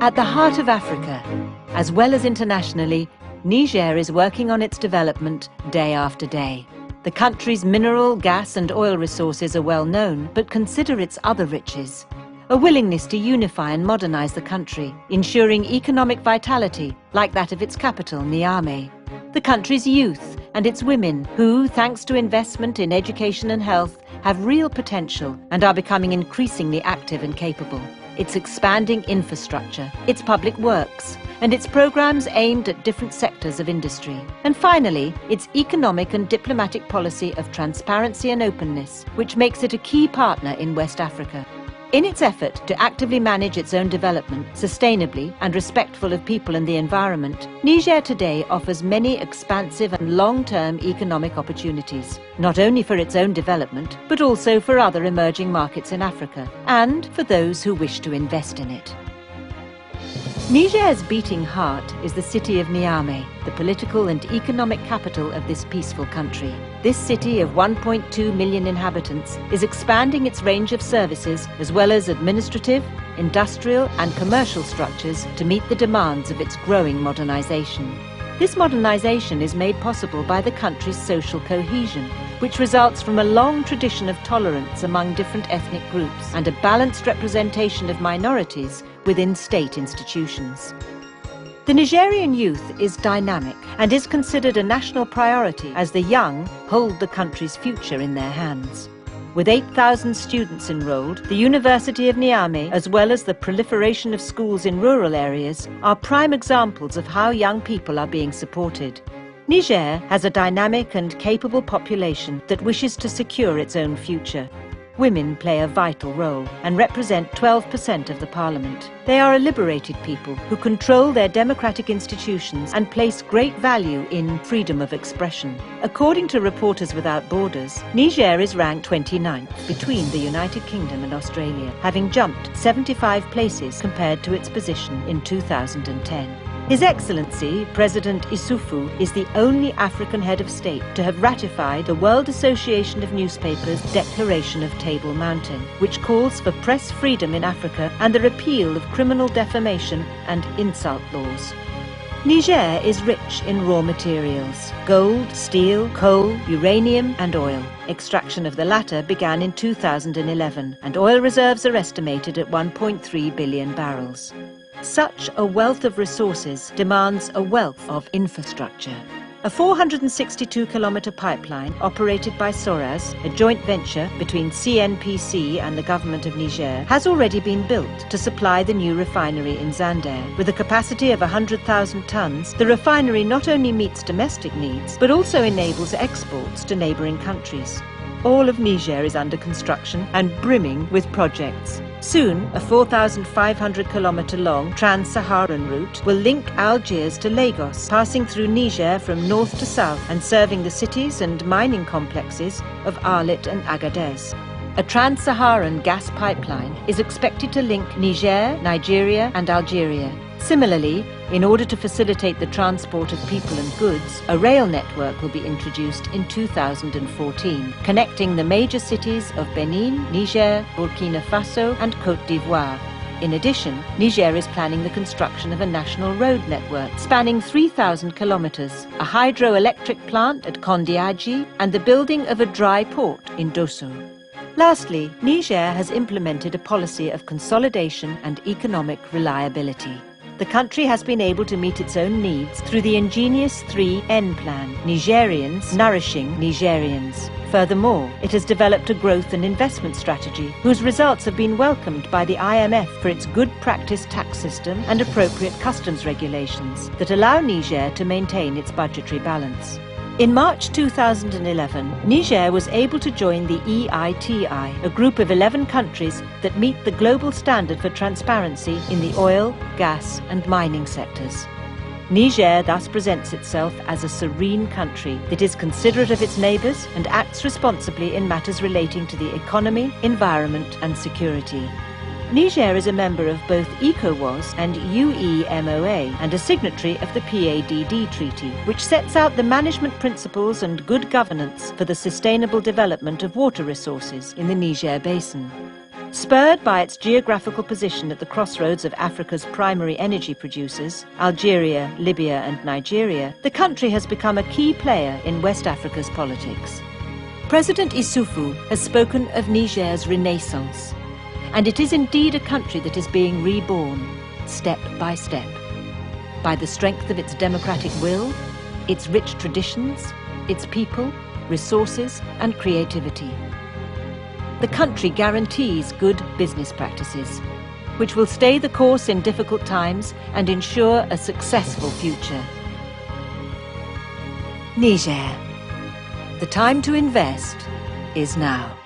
At the heart of Africa, as well as internationally, Niger is working on its development day after day. The country's mineral, gas and oil resources are well known, but consider its other riches. A willingness to unify and modernize the country, ensuring economic vitality like that of its capital, Niamey. The country's youth and its women who, thanks to investment in education and health, have real potential and are becoming increasingly active and capable. Its expanding infrastructure, its public works, and its programs aimed at different sectors of industry. And finally, its economic and diplomatic policy of transparency and openness, which makes it a key partner in West Africa. In its effort to actively manage its own development, sustainably and respectful of people and the environment, Niger today offers many expansive and long-term economic opportunities, not only for its own development, but also for other emerging markets in Africa, and for those who wish to invest in it. Niger's beating heart is the city of Niamey, the political and economic capital of this peaceful country. This city of 1.2 million inhabitants is expanding its range of services as well as administrative, industrial and commercial structures to meet the demands of its growing modernization. This modernization is made possible by the country's social cohesion, which results from a long tradition of tolerance among different ethnic groups and a balanced representation of minorities within state institutions. The Nigerian youth is dynamic and is considered a national priority as the young hold the country's future in their hands. With 8,000 students enrolled, the University of Niamey, as well as the proliferation of schools in rural areas, are prime examples of how young people are being supported. Niger has a dynamic and capable population that wishes to secure its own future. Women play a vital role and represent 12% of the parliament. They are a liberated people who control their democratic institutions and place great value in freedom of expression. According to Reporters Without Borders, Niger is ranked 29th between the United Kingdom and Australia, having jumped 75 places compared to its position in 2010. His Excellency, President Issoufou, is the only African head of state to have ratified the World Association of Newspapers' Declaration of Table Mountain, which calls for press freedom in Africa and the repeal of criminal defamation and insult laws. Niger is rich in raw materials: gold, steel, coal, uranium and oil. Extraction of the latter began in 2011, and oil reserves are estimated at 1.3 billion barrels. Such a wealth of resources demands a wealth of infrastructure. A 462-kilometre pipeline operated by Soraz, a joint venture between CNPC and the government of Niger, has already been built to supply the new refinery in Zander. With a capacity of 100,000 tonnes, the refinery not only meets domestic needs, but also enables exports to neighbouring countries. All of Niger is under construction and brimming with projects. Soon, a 4,500-kilometre-long trans-Saharan route will link Algiers to Lagos, passing through Niger from north to south and serving the cities and mining complexes of Arlit and Agadez. A trans-Saharan gas pipeline is expected to link Niger, Nigeria and Algeria. Similarly, in order to facilitate the transport of people and goods, a rail network will be introduced in 2014, connecting the major cities of Benin, Niger, Burkina Faso and Côte d'Ivoire. In addition, Niger is planning the construction of a national road network spanning 3,000 kilometers, a hydroelectric plant at Kondiaji, and the building of a dry port in Dosso. Lastly, Niger has implemented a policy of consolidation and economic reliability. The country has been able to meet its own needs through the ingenious 3N plan, Nigerians nourishing Nigerians. Furthermore, it has developed a growth and investment strategy whose results have been welcomed by the IMF for its good practice tax system and appropriate customs regulations that allow Niger to maintain its budgetary balance. In March 2011, Niger was able to join the EITI, a group of 11 countries that meet the global standard for transparency in the oil, gas and mining sectors. Niger thus presents itself as a serene country that is considerate of its neighbours and acts responsibly in matters relating to the economy, environment and security. Niger is a member of both ECOWAS and UEMOA and a signatory of the PADD Treaty, which sets out the management principles and good governance for the sustainable development of water resources in the Niger Basin. Spurred by its geographical position at the crossroads of Africa's primary energy producers, Algeria, Libya and Nigeria, the country has become a key player in West Africa's politics. President Issoufou has spoken of Niger's renaissance, and it is indeed a country that is being reborn, step by step, by the strength of its democratic will, its rich traditions, its people, resources and creativity. The country guarantees good business practices, which will stay the course in difficult times and ensure a successful future. Niger. The time to invest is now.